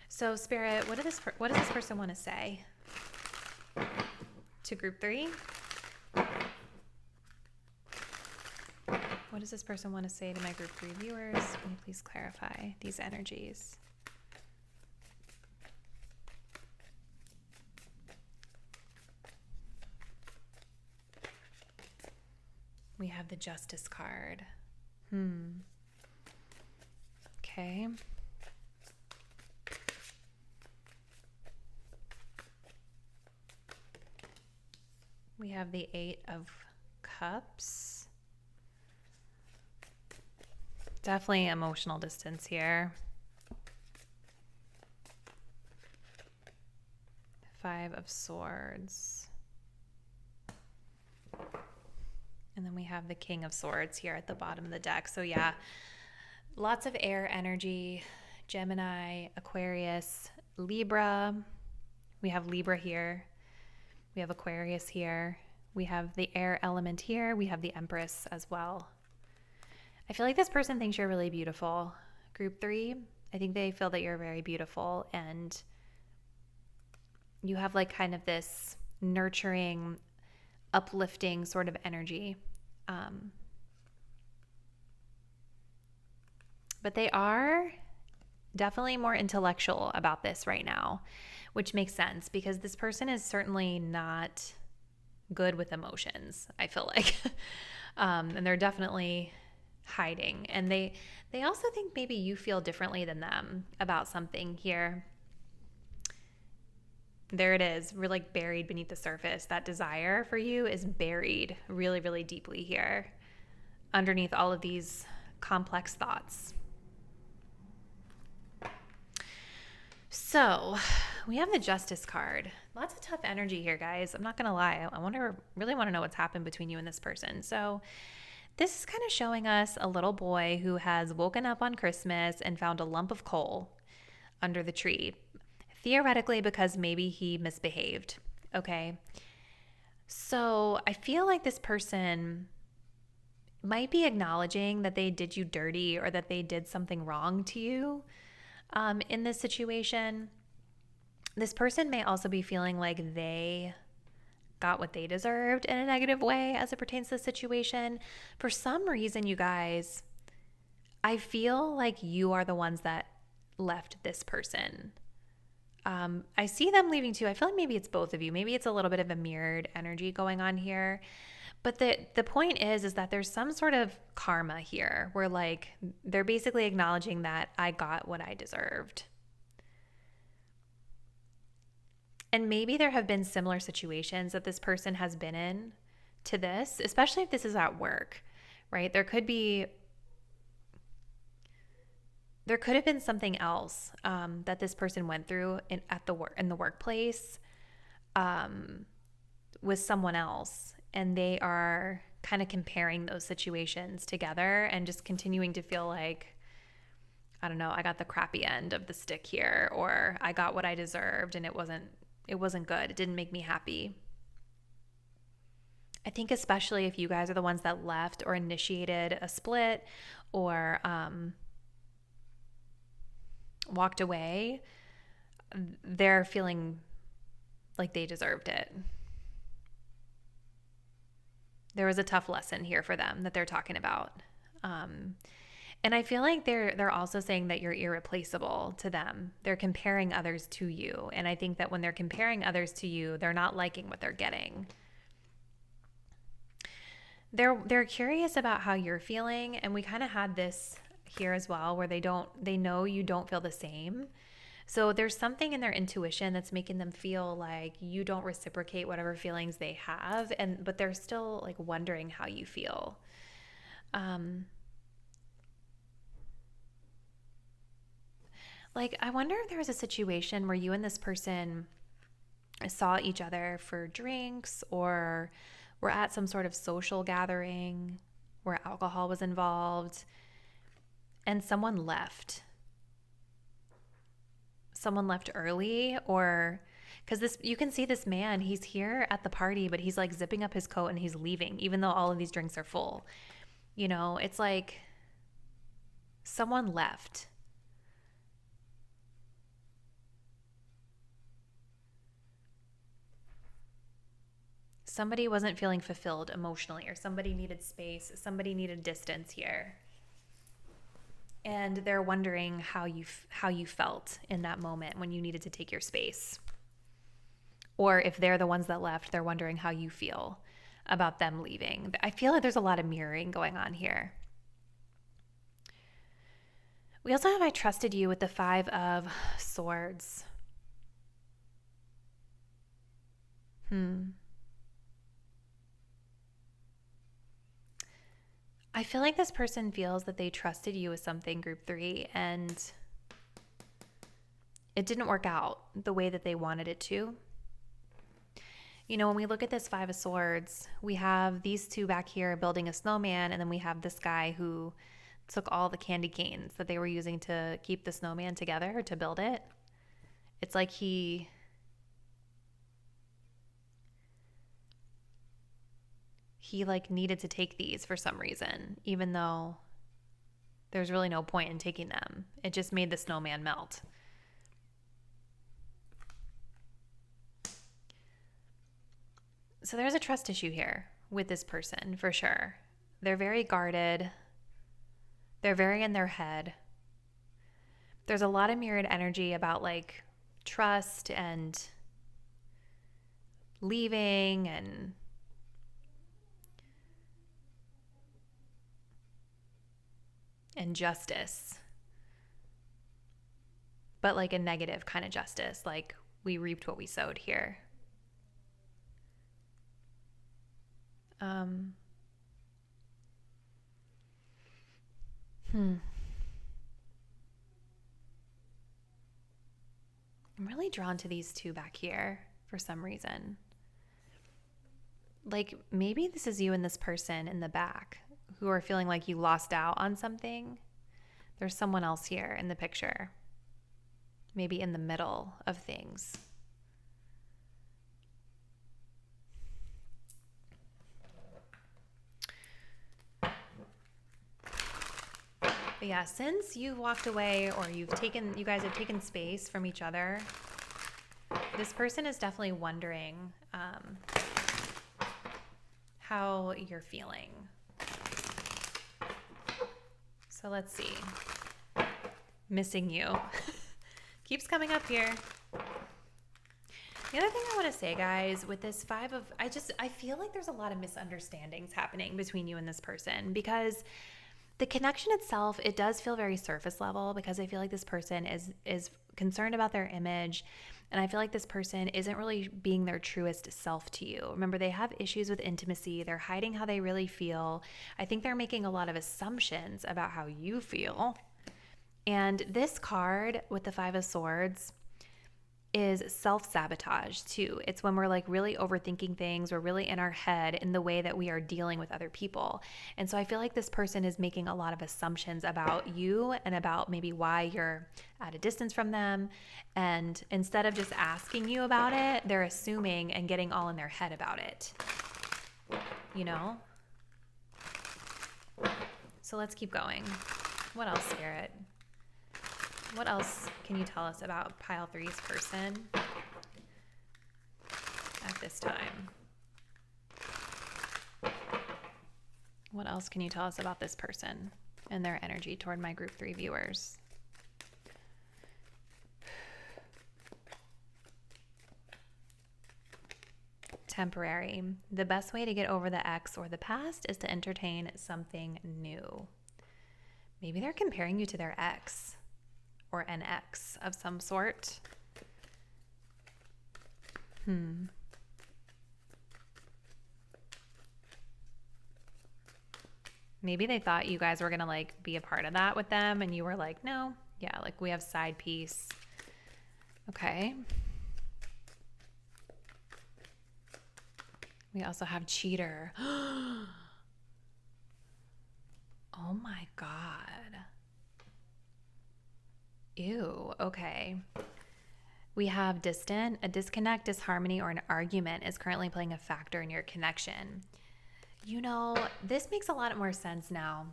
So Spirit, what does this person want to say to group 3? What does this person want to say to my group 3 viewers? Can you please clarify these energies? We have the Justice card. Okay. We have the 8 of Cups. Definitely emotional distance here. 5 of Swords. And then we have the King of Swords here at the bottom of the deck. So yeah, lots of air energy, Gemini, Aquarius, Libra. We have Libra here. We have Aquarius here. We have the air element here. We have the Empress as well. I feel like this person thinks you're really beautiful. Group 3, I think they feel that you're very beautiful, and you have like kind of this nurturing, uplifting sort of energy. But they are definitely more intellectual about this right now, which makes sense because this person is certainly not good with emotions, I feel like. And they're definitely hiding. And they also think maybe you feel differently than them about something here. There it is. We're like buried beneath the surface. That desire for you is buried really, really deeply here underneath all of these complex thoughts. So we have the Justice card. Lots of tough energy here, guys. I'm not going to lie. I really want to know what's happened between you and this person. So this is kind of showing us a little boy who has woken up on Christmas and found a lump of coal under the tree. Theoretically, because maybe he misbehaved. Okay. So I feel like this person might be acknowledging that they did you dirty or that they did something wrong to you in this situation. This person may also be feeling like they got what they deserved in a negative way as it pertains to the situation. For some reason, you guys, I feel like you are the ones that left this person. I see them leaving too. I feel like maybe it's both of you. Maybe it's a little bit of a mirrored energy going on here. But the point is that there's some sort of karma here where like they're basically acknowledging that I got what I deserved. And maybe there have been similar situations that this person has been in to this, especially if this is at work, right? There could have been something else that this person went through in the workplace with someone else, and they are kind of comparing those situations together and just continuing to feel like, I don't know, I got the crappy end of the stick here, or I got what I deserved and it wasn't good. It didn't make me happy. I think especially if you guys are the ones that left or initiated a split or walked away, they're feeling like they deserved it. There was a tough lesson here for them that they're talking about. And I feel like they're also saying that you're irreplaceable to them. They're comparing others to you. And I think that when they're comparing others to you, they're not liking what they're getting. They're curious about how you're feeling, and we kind of had this here as well where they know you don't feel the same. So there's something in their intuition that's making them feel like you don't reciprocate whatever feelings they have, but they're still like wondering how you feel. Like, I wonder if there was a situation where you and this person saw each other for drinks or were at some sort of social gathering where alcohol was involved and someone left. Someone left early, or because you can see this man, he's here at the party, but he's like zipping up his coat and he's leaving, even though all of these drinks are full. You know, it's like someone left. Somebody wasn't feeling fulfilled emotionally, or somebody needed space, somebody needed distance here. And they're wondering how you felt in that moment when you needed to take your space. Or if they're the ones that left, they're wondering how you feel about them leaving. I feel like there's a lot of mirroring going on here. We also have I trusted you with the 5 of Swords. I feel like this person feels that they trusted you with something, Group 3, and it didn't work out the way that they wanted it to. You know, when we look at this Five of Swords, we have these two back here building a snowman, and then we have this guy who took all the candy canes that they were using to keep the snowman together to build it. It's like he like needed to take these for some reason, even though there's really no point in taking them. It just made the snowman melt. So there's a trust issue here with this person for sure. They're very guarded. They're very in their head. There's a lot of mirrored energy about like trust and leaving and justice. But like a negative kind of justice, like we reaped what we sowed here. I'm really drawn to these two back here for some reason. Like maybe this is you and this person in the back who are feeling like you lost out on something. There's someone else here in the picture, maybe in the middle of things. But yeah, since you've walked away or you guys have taken space from each other, this person is definitely wondering how you're feeling. So let's see. Missing you. Keeps coming up here. The other thing I want to say, guys, with this I feel like there's a lot of misunderstandings happening between you and this person, because the connection itself, it does feel very surface level, because I feel like this person is concerned about their image, and I feel like this person isn't really being their truest self to you. Remember, they have issues with intimacy. They're hiding how they really feel. I think they're making a lot of assumptions about how you feel. And this card with the Five of Swords is self-sabotage too. It's when we're like really overthinking things. We're really in our head in the way that we are dealing with other people. And so I feel like this person is making a lot of assumptions about you and about maybe why you're at a distance from them. And instead of just asking you about it, they're assuming and getting all in their head about it. You know? So let's keep going. What else, Spirit? What else can you tell us about pile 3's person at this time? What else can you tell us about this person and their energy toward my group 3 viewers? Temporary. The best way to get over the ex or the past is to entertain something new. Maybe they're comparing you to their ex. Or an ex of some sort. Maybe they thought you guys were gonna like be a part of that with them, and you were like, no, yeah, like we have side piece. Okay. We also have cheater. Oh my God. Ew, okay. We have distant. A disconnect, disharmony, or an argument is currently playing a factor in your connection. You know, this makes a lot more sense now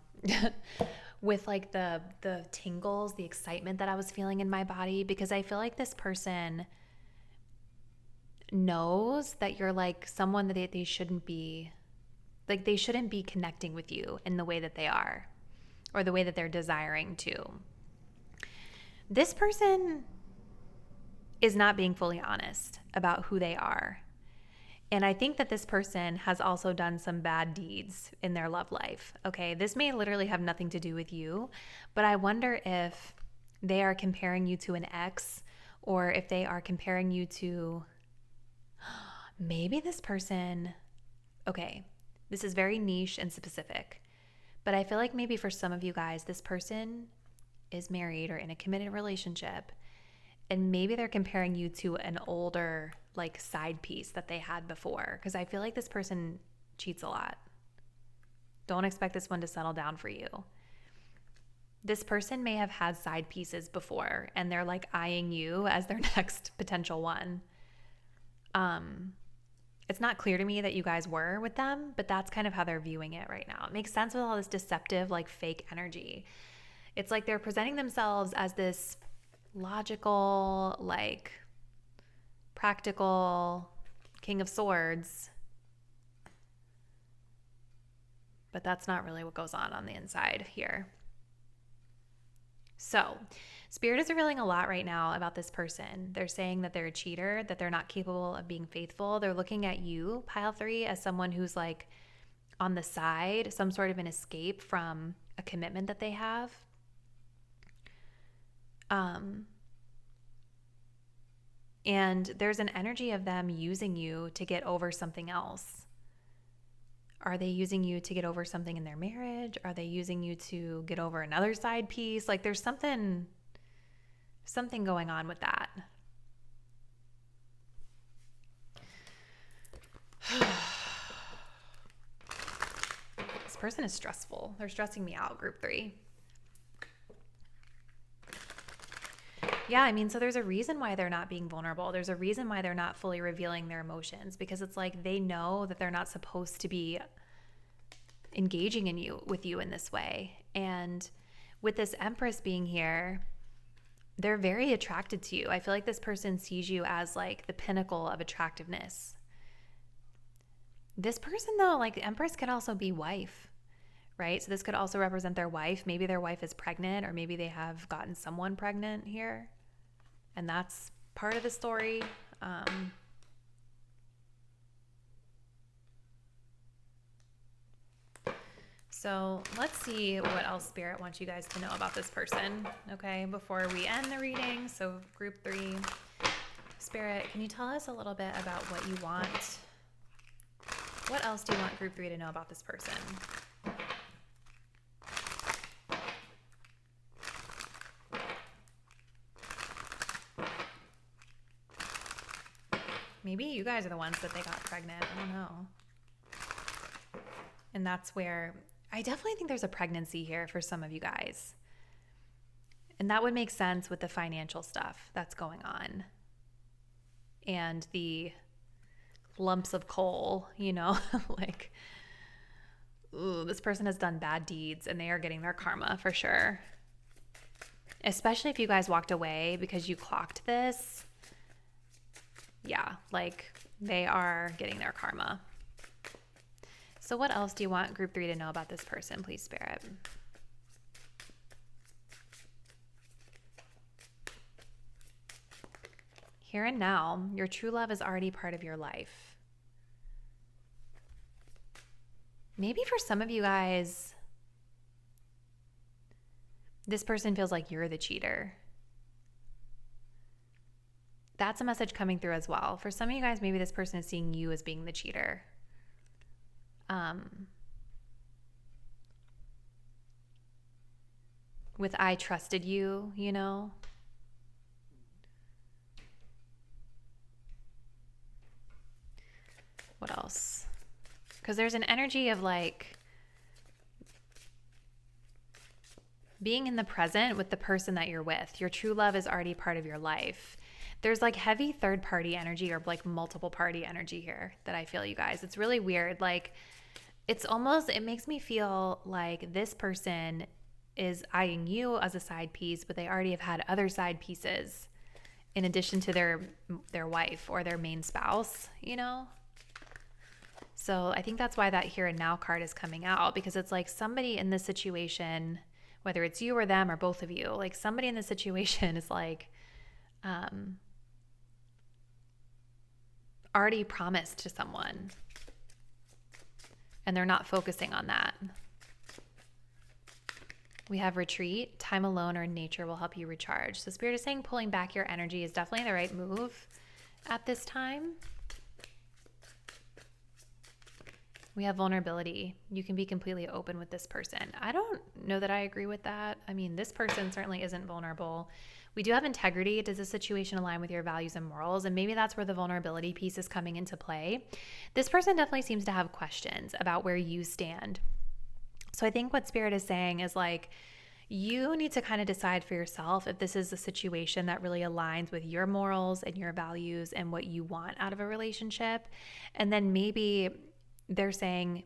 with like the tingles, the excitement that I was feeling in my body, because I feel like this person knows that you're like someone that they shouldn't be, like they shouldn't be connecting with you in the way that they are or the way that they're desiring to. This person is not being fully honest about who they are. And I think that this person has also done some bad deeds in their love life. Okay, this may literally have nothing to do with you, but I wonder if they are comparing you to an ex, or if they are comparing you to maybe this person. Okay, this is very niche and specific, but I feel like maybe for some of you guys, this person is married or in a committed relationship, and maybe they're comparing you to an older like side piece that they had before, because I feel like this person cheats a lot. Don't expect this one to settle down for you. This person may have had side pieces before and they're like eyeing you as their next potential one. It's not clear to me that you guys were with them, but that's kind of how they're viewing it right now. It makes sense with all this deceptive, like fake energy. It's like they're presenting themselves as this logical, like practical King of Swords, but that's not really what goes on the inside here. So, Spirit is revealing a lot right now about this person. They're saying that they're a cheater, that they're not capable of being faithful. They're looking at you, pile 3, as someone who's like on the side, some sort of an escape from a commitment that they have. And there's an energy of them using you to get over something else. Are they using you to get over something in their marriage? Are they using you to get over another side piece? Like there's something going on with that. This person is stressful. They're stressing me out, group 3. Yeah, I mean, so there's a reason why they're not being vulnerable. There's a reason why they're not fully revealing their emotions, because it's like they know that they're not supposed to be engaging with you in this way. And with this Empress being here, they're very attracted to you. I feel like this person sees you as like the pinnacle of attractiveness. This person though, like the Empress could also be wife, right? So this could also represent their wife. Maybe their wife is pregnant, or maybe they have gotten someone pregnant here. And that's part of the story. So let's see what else Spirit wants you guys to know about this person, okay, before we end the reading. So group 3, Spirit, can you tell us a little bit about what you want? What else do you want group 3 to know about this person? Maybe you guys are the ones that they got pregnant. I don't know. And that's where I definitely think there's a pregnancy here for some of you guys. And that would make sense with the financial stuff that's going on. And the lumps of coal, you know, like, ooh, this person has done bad deeds and they are getting their karma for sure. Especially if you guys walked away because you clocked this. Yeah, like they are getting their karma. So what else do you want group 3 to know about this person, please, Spirit? Here and now, your true love is already part of your life. Maybe for some of you guys, this person feels like you're the cheater. That's a message coming through as well. For some of you guys, maybe this person is seeing you as being the cheater. With I trusted you, you know? What else? Because there's an energy of like being in the present with the person that you're with. Your true love is already part of your life. There's like heavy third party energy or like multiple party energy here that I feel, you guys. It's really weird. Like it's almost, it makes me feel like this person is eyeing you as a side piece, but they already have had other side pieces in addition to their wife or their main spouse, you know? So I think that's why that here and now card is coming out, because it's like somebody in this situation, whether it's you or them or both of you, like somebody in this situation is like, already promised to someone and they're not focusing on that. We have retreat, time alone or in nature will help you recharge. So Spirit is saying pulling back your energy is definitely the right move at this time. We have vulnerability. You can be completely open with this person. I don't know that I agree with that. I mean, this person certainly isn't vulnerable. We do have integrity. Does the situation align with your values and morals? And maybe that's where the vulnerability piece is coming into play. This person definitely seems to have questions about where you stand. So I think what Spirit is saying is like, you need to kind of decide for yourself if this is a situation that really aligns with your morals and your values and what you want out of a relationship. And then maybe they're saying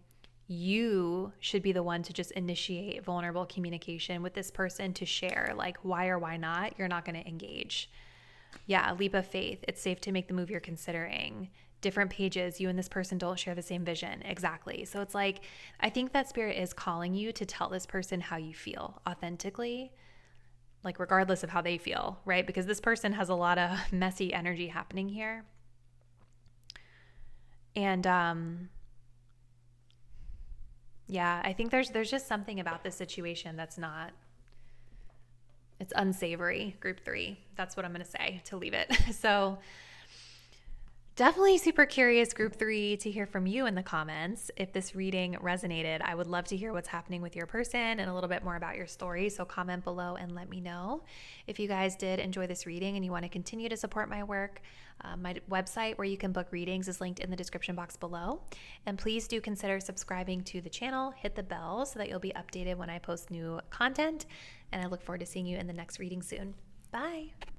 you should be the one to just initiate vulnerable communication with this person to share, like, why or why not you're not going to engage. Yeah, a leap of faith. It's safe to make the move you're considering. Different pages, you and this person don't share the same vision. Exactly. So it's like, I think that Spirit is calling you to tell this person how you feel authentically, like regardless of how they feel, right? Because this person has a lot of messy energy happening here. And yeah, I think there's just something about this situation that's not, it's unsavory, group 3. That's what I'm going to say to leave it. So definitely super curious, group 3, to hear from you in the comments. If this reading resonated, I would love to hear what's happening with your person and a little bit more about your story. So comment below and let me know. If you guys did enjoy this reading and you want to continue to support my work, my website where you can book readings is linked in the description box below. And please do consider subscribing to the channel. Hit the bell so that you'll be updated when I post new content. And I look forward to seeing you in the next reading soon. Bye.